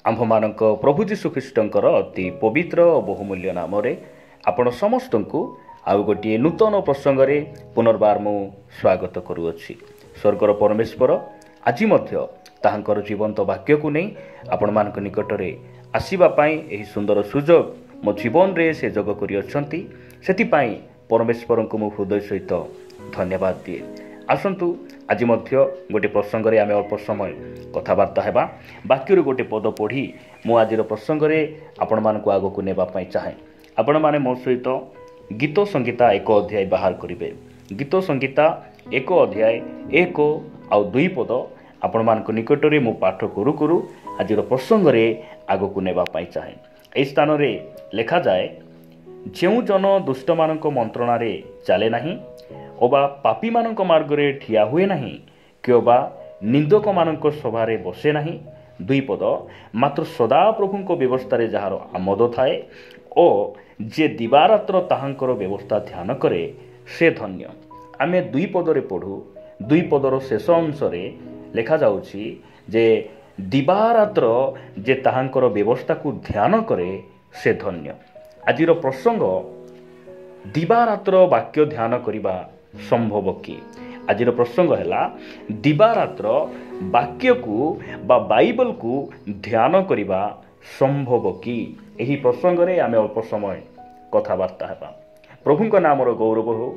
आम्भमानक प्रभु जीशु ख्रीष्टंकर अति पवित्र और बहुमूल्य नाम आपण समस्त को आउ गोटे नूतन प्रसंग रे पुनर्बार मु स्वागत करुअछि। स्वर्गर परमेश्वर आज ताहांकर जीवंत वाक्य को नहीं आपण मानक निकट रे आसीबा पाई एही सुंदर सुजोग मो जीवन रे से जग करि अछंती। सेति पाई परमेश्वर को मु हृदय सहित धन्यवाद दिए। आसंतु आज गोटे प्रसंग रे आमे अल्प समय कथबार्ता हेबा। वाक्य गोटे पद पढ़ी मु आज प्रसंग रे आपण मानक आगो को नेबा पाई चाहे। आपण माने मो सहित गीत संगीता 1 अध्याय बाहर करिवे। गीत संगीता 1 अध्याय 1 आउ 2 पद आपण मानक निकट रे मु पाठ करू करू आज प्रसंग रे आगो को नेबा पाई चाहे। एई स्थान रे लिखा जाए, जेउ जन दुष्ट मानक मंत्रणा रे चले नहीं ओबा पापी मानक मार्ग रे ठिया हुए नहीं कि ओबा निंदक मानक सभा रे बसे नहीं। 2 पद, मात्र सदा प्रभु को व्यवस्था रे जहार आमोद थाए ओ जे दिवारात्र ताहांकर व्यवस्था ध्यान करे से धन्य। आमे 2 पद रे पढ़ू। 2 पदर शेष अंश रे लिखा जाउछि जे दिवारात्र जे ताहांकर व्यवस्था को ध्यान करे से धन्य। आजिर प्रसंग दिवारात्र वाक्य ध्यान करिबा संभव कि? आजिर प्रसंग है दिवारात्र वाक्य को बा बाइबल को ध्यान करिबा संभव कि? एही प्रसंग रे आमे अल्प समय कथबार्ता हेबा। प्रभु का नाम गौरव हो।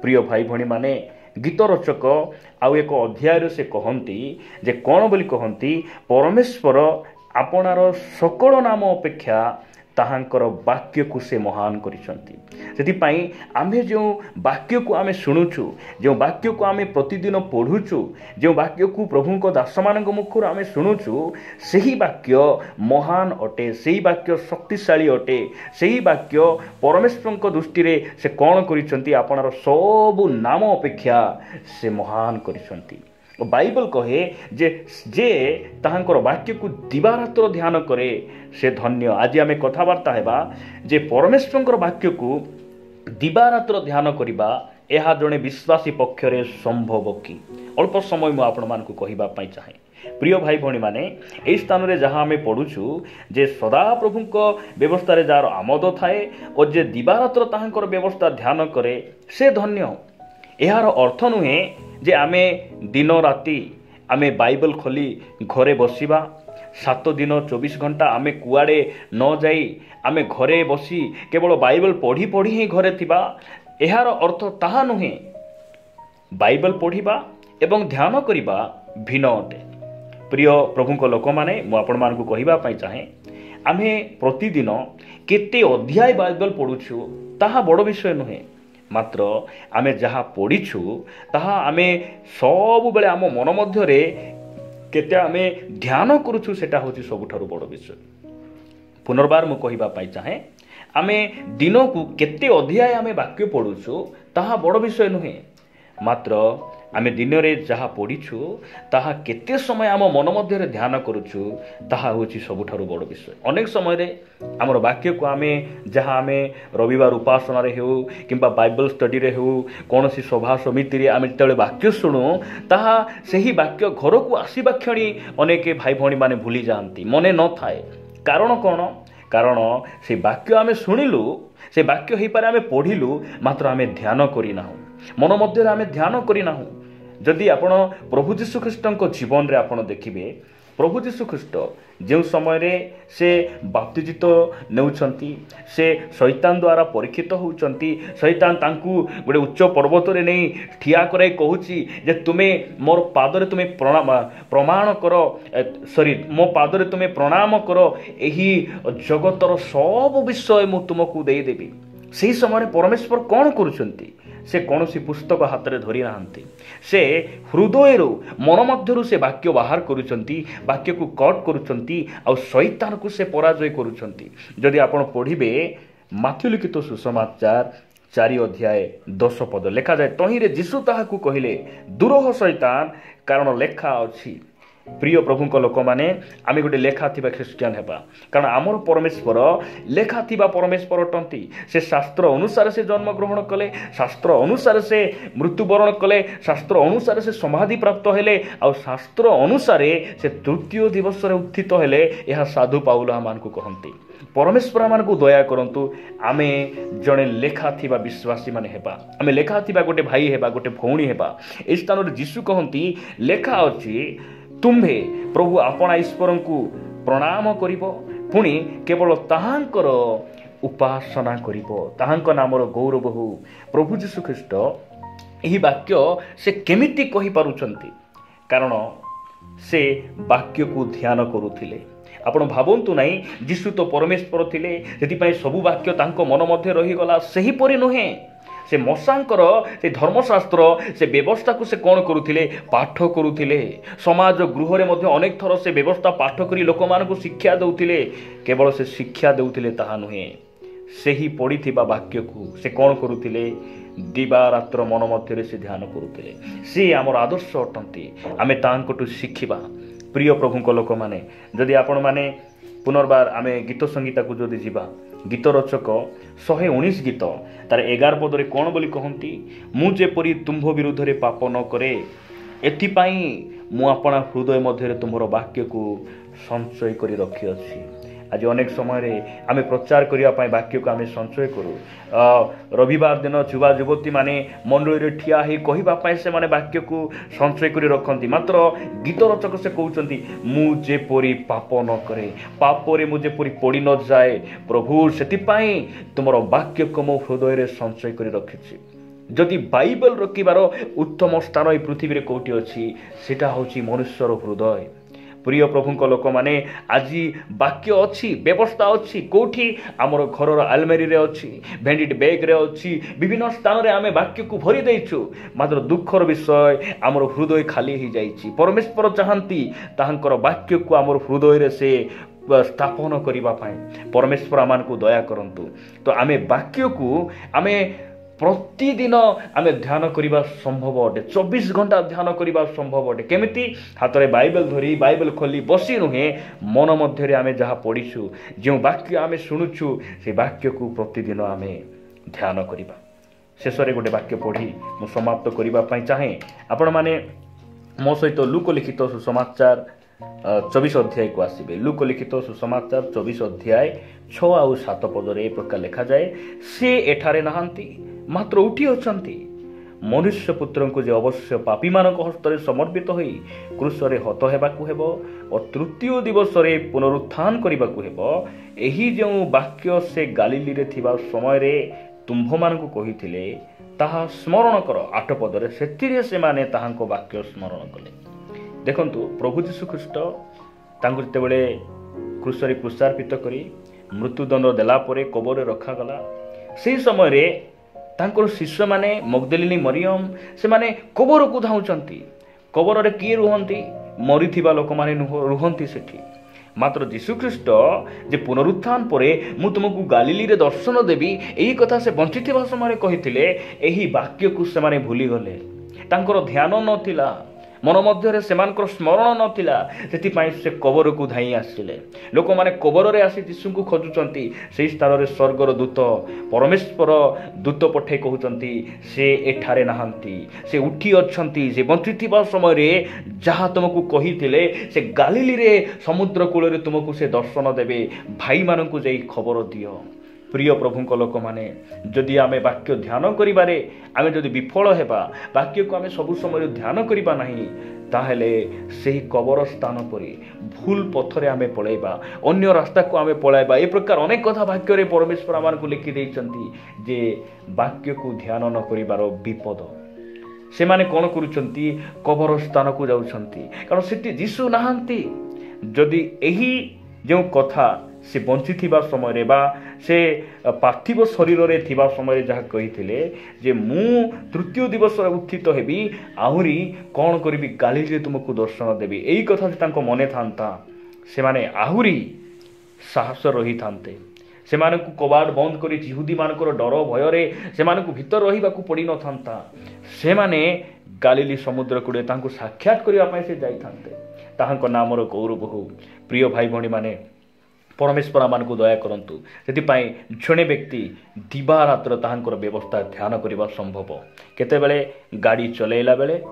प्रिय भाई भणी माने गीत रचक आउ 1 अध्याय से कहती जे कौन बोली कहती, परमेश्वर आपणार सकल नाम अपेक्षा ताहांकर वाक्य को से महान करिसंती। सेतिपाई आमे जो वाक्य को आमे शुणुछु, जो वाक्य को आमे प्रतिदिन पढ़ुछु, जो वाक्य को प्रभु को दास मानक मुखर आमे शुणुछु, सही वाक्य महान अटे, सही वाक्य शक्तिशाली अटे, सही वाक्य परमेश्वर को दृष्टि रे से कौन करिसंती आपणार सब नाम अपेक्षा से महान करिसंती। बाइबल कहे जे ताहांकर वाक्य को दिवारात्र ध्यान करे से धन्य। आज आमे कथबार्ता हेबा जे परमेश्वर वाक्य को दिवारात्र ध्यान करिबा एहा जणे विश्वासी पक्षरे संभव कि? अल्प समय मु आपण मानकु कहिबा पई चाहे। प्रिय भाई भणी माने एई स्थान रे जहां आमे पढुछु जे सदा प्रभु को व्यवस्था रे जार आमोद थाए और जे दिवारात्र ताहांकर व्यवस्था ध्यान करे से धन्य। एहार अर्थ नुहे जे आमे दिन राति आमे बाइबल खोली घरे बसिबा, 7 दिन 24 घंटा आमे कुआड़े न जाई आमे घरे बसी केवल बाइबल पढ़ी पढ़ी ही घरे थिबा, एहार अर्थ ताहा नुहे। बाइबल पढ़िबा एवं ध्यान करिबा भिन्न अटे। प्रिय प्रभु को लोक माने मु आपण मानकु कहिबा पई चाहे, आमे प्रतिदिन केते अध्याय बाइबल पढुछु ताहा बड़ विषय नुहे। मात्र आमे जहा पढ़ीछु ताहा आमे सब बेले आम मन मध्य रे केते आमे ध्यान करूछु सेटा होची सबुठारु बड़ विषय। पुनर्बार मु कहिबा पाई चाहे, आमे दिन को केते अध्याय आमे वाक्य पढ़ुछु ताहा बड़ विषय नुहे। मात्र आमे दिन रे जहा पढ़ीछु ताहा केते समय आम मन मध्य रे ध्यान करूछु ताहा होची सबुठारु बड़ विषय। अनेक समय रे हमर वाक्य को आमे जहा आमे रविवार उपासना रे हेउ किंबा बाइबल स्टडी रे हेउ कोनोसी सभा समिति रे आमे तळे वाक्य सुनु ताहा सही वाक्य घर को आसीबा क्षणी अनेक भाई भणी माने भूली जानती, मने न थाए। कारण कोन? कारण से वाक्य आमे सुनिलु, से वाक्य हेई पारे आमे पढ़िलु, मात्र आमे ध्यान करि नाहु, मन मध्य रे आमे ध्यान करि नाहु। जदि आपण प्रभु जीशु ख्रीष्टଙ୍କ जीवन रे आपण देखिबे, प्रभु जीशु ख्रीष्ट जो समय रे से बाप्तिजित नेउछंती, से शैतान द्वारा परीक्षित होउछंती, शैतान तांकु गोटे उच्च पर्वत रे नै ठिया कराई कहूची जे तुमे मोर पादरे तुमे प्रमाण करो, सॉरी मो पादरे तुमे प्रणाम करो, एही जगतर सब विषय मु तुमको देई देबी। सेही समय परमेश्वर कौन करूछंती? से कौनसी पुस्तक हाथ में धरी नाहंती, से हृदय मन मध्यरु से वाक्य बाहर करुचंती, वाक्य को कट करुचंती आ शैतान को से पराजय करुचंती। जदि आपण पढ़िबे माथ्यू लिखित सुसमाचार 4 अध्याय 10 पद लिखा जाए, तहिरे जीशु ताहाकु कहिले, दूर हो शैतान, कारण लेखा अछि प्रिय प्रभुक लोक मैंने आम गोटे लेखा थी ख्रीस्टियान हेबा कारण आमर परमेश्वर लेखा थी परमेश्वर अटंती से शास्त्र अनुसार से जन्म ग्रहण कले शास्त्र अनुसार से मृत्युवरण कले शास्त्र अनुसार से समाधि प्राप्त हेले आ शास्त्र अनुसार से तृतीय दिवस उत्थित हेले यह साधु पाउल आम को कहती परमेश्वर आम को दया करंतु आमे जड़े लेखा थी विश्वासी माने हेबा आमे लेखा थी गोटे भाई हेबा गोटे भौणी हेबा ए स्थान में जीशु कहती लेखा अच्छी तुम्भे प्रभु आपणा ईश्वर को प्रणाम करिबो पुणी केवल ताहांकर उपासना करिबो ताहांक नामर गौरव हो प्रभु जीशु ख्रीस्ट यही वाक्य से केमिति कहि पारुछंती कारण से वाक्य को ध्यान करुथिले आपण भावंतु नहीं जीशु तो परमेश्वर थिले सेतिपई सबु वाक्य तांको मन मध्य रहीगला सही परि नुहे से मशांकर से धर्मशास्त्र से व्यवस्था को से कौन करुथिले पाठ करुथिले समाज गृह रे मध्य अनेक थर से व्यवस्था पाठ करी लोक मान को शिक्षा दउथिले केवल से शिक्षा दउथिले ताहा नुहे सही पढ़िथिबा वाक्य को से कौन करुथिले दिवा रात्र मन मध्य से ध्यान करुथिले से आमर आदर्श अटंती आमे तांकटु शिखिबा प्रिय प्रभुक लोक माने जदि आपण माने पुनर्बार आमे गीत संगीता को जदि जीवा गीत रचक 119 गीत तार 11 पदरे कौन बोली कहती मु जेपरी तुम्भ विरुद्ध रे पाप न करे एथिपाई मु आपणा हृदय मध्य तुम्हार वाक्य को संचय करी रखी अछि आज अनेक समय आमे प्रचार करने वाक्य को आमे संचय करूँ रविवार दिन युवा युवती माने मंडली रे ठिया ही कहवाई से माने वाक्य को संचय करी रखती मात्र गीत रचक से कहते मु जेपरी पाप न करे पापरे मु जेपरी पड़ी न जाए प्रभु सेतिपाई तुमर वाक्य को मो हृदय रे संचय करी रखिछि जदि बाइबल रखिबार उत्तम स्थान ए पृथ्वी रे कोठी अछि सेटा होछि मनुष्यर हृदय प्रिय प्रभुक लोक माने आज वाक्य अच्छी व्यवस्था अच्छी कौटी आमर घर आलमेरी रे अच्छी भेंडिट बैग रे अच्छी विभिन्न स्थान रे आमे वाक्य को भरी देइछु मात्र दुखर विषय आमर हृदय खाली ही जाइछि परमेश्वर चाहती ताहांकर वाक्य को आमर हृदय रे से स्थापन करिबा पाए परमेश्वर आमान को दया करंतु तो आमे वाक्य को आमे प्रतिदिन आमे ध्यान करने संभव अटे 24 घंटा ध्यान करने संभव अटे केमिति हाथ में बाइबल धरी बाइबल खोली बसी नुहे मन मध्य आमे जहाँ पढ़ीछु जो वाक्य आमे शुणुछु से वाक्य को प्रतिदिन आमे ध्यान करवा शेष में गोटे वाक्य पढ़ी मु समाप्त करने चाहे आपण माने मो सहित लूक लिखित सुसमाचार 24 अध्याय को आसबे लूक लिखित सुसमाचार 24 अध्याय 6 और 7 पदरे ए प्रकार लिखा जाए से एठारे नहांती मात्र उठी अछंती मनुष्य पुत्र को जे अवश्य पापी मानक हस्तरे समर्पित होई क्रूसरे हत हेबाकु हेबो और तृतीय दिवस रे पुनरुत्थान करिबाकु हेबो एही जो वाक्य से गालिली रे थिबा समय रे तुम्भ मानकु कहिथिले ताहा स्मरण कर 8 पदरे सेतिरे से माने ताहांको वाक्य स्मरण कले देखंतु प्रभु जीशु ख्रीस्ट तांको जेतेबेले क्रूसरे क्रूसार्पित करी मृत्युदंड देला परे कबरे रखा गला से समय रे तांकर शिष्य माने मगदलिनी मरियम से माने कबर को धाउचंती कबर रे किए रुहंती मरिथिबा लोक माने रुहंती सेठी मात्र जीशु ख्रीस्ट जे पुनरुत्थान परे मु तुमको गालिली रे दर्शन देबी एही कथा से बंचिथिबा समय कहिथिले एही वाक्य को से माने भूली गले तांकर ध्यान नथिला मन मध्य सेमानकर स्मरण नथिला सेतिपाई से कबर को धाई आसिले लोक माने कबर रे आसी यीशु को खोजुचंती सेही स्थान रे स्वर्गर दूत परमेश्वर दूत पठे कहउचंती से एठारे नहांती से उठी अछंती जे बंचिथिबा समय रे जहा तुमको कहिथिले से गालिली रे समुद्र कूल रे तुमको से दर्शन देबे भाई मानकु जेई खबर दियो प्रिय प्रभुक लोक माने जदि आमे वाक्य ध्यान करिबारे आमे जदि विफल हेबा वाक्य को आमे सब समय ध्यान करिबा नाही ताहेले सेही कबर स्थान परि भूल पथरे आमे पळैबा अन्य रास्ता को आमे पळैबा ए प्रकार अनेक कथा वाक्य रे परमेश्वर आमान को लिखि दैचंती जे वाक्य को ध्यान न करिबार विपद से माने कोन करूचंती कबर स्थान को जाउचंती कारण सेठी जीशु नाहंती जदि एही जो कथा से बंचिथिबा समय रे बा से पार्थिव शरीर रे थिबा समय रे जहा कहिथिले जे मु तृतीय दिवस उत्थित हेबी आहुरी कोन करबी गालिली रे तुमको दर्शन देबी एई कथा से तांको मने थांता से माने आहुरी साहस रही थांते से माने को कबाड़ बंद करी यहूदी मानकर डर भय रे से माने को भीतर रहिबा को पड़ी न थांता से माने गालिली समुद्र कूड़े तांको साक्षात करिया पई से जाई थांते ତାହାଙ୍କ ନାମର ଗୌରବ ହଉ। ପ୍ରିୟ ଭାଇ ଭଉଣୀମାନେ, ପରମେଶ୍ୱର ଆମମାନଙ୍କୁ ଦୟା କରନ୍ତୁ। ସେଥିପାଇଁ ଜଣେ ବ୍ୟକ୍ତି ଦିବାରାତ୍ର ତାହାଙ୍କର ବ୍ୟବସ୍ଥା ଧ୍ୟାନ କରିବା ସମ୍ଭବ। କେତେବେଳେ ଗାଡ଼ି ଚଲାଇଲା ବେଳେ,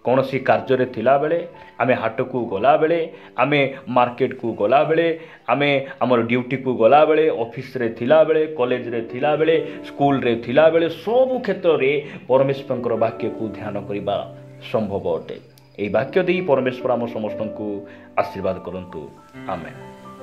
କୌଣସି କାର୍ଯ୍ୟରେ ଥିଲାବେଳେ, ଆମେ ହାଟକୁ ଗଲାବେଳେ, ଆମେ ମାର୍କେଟକୁ ଗଲାବେଳେ, ଆମେ ଆମର ଡ୍ୟୁଟିକୁ ଗଲାବେଳେ, ଅଫିସରେ ଥିଲାବେଳେ, କଲେଜରେ ଥିଲାବେଳେ, ସ୍କୁଲରେ ଥିଲାବେଳେ, ସବୁ କ୍ଷେତ୍ରରେ ପରମେଶ୍ୱରଙ୍କର ବାକ୍ୟକୁ ଧ୍ୟାନ କରିବା ସମ୍ଭବ ଅଟେ। ଏହି ବାକ୍ୟ ଦେଇ ପରମେଶ୍ୱର ଆମ ସମସ୍ତଙ୍କୁ ଆଶୀର୍ବାଦ କରନ୍ତୁ। ଆମେନ୍।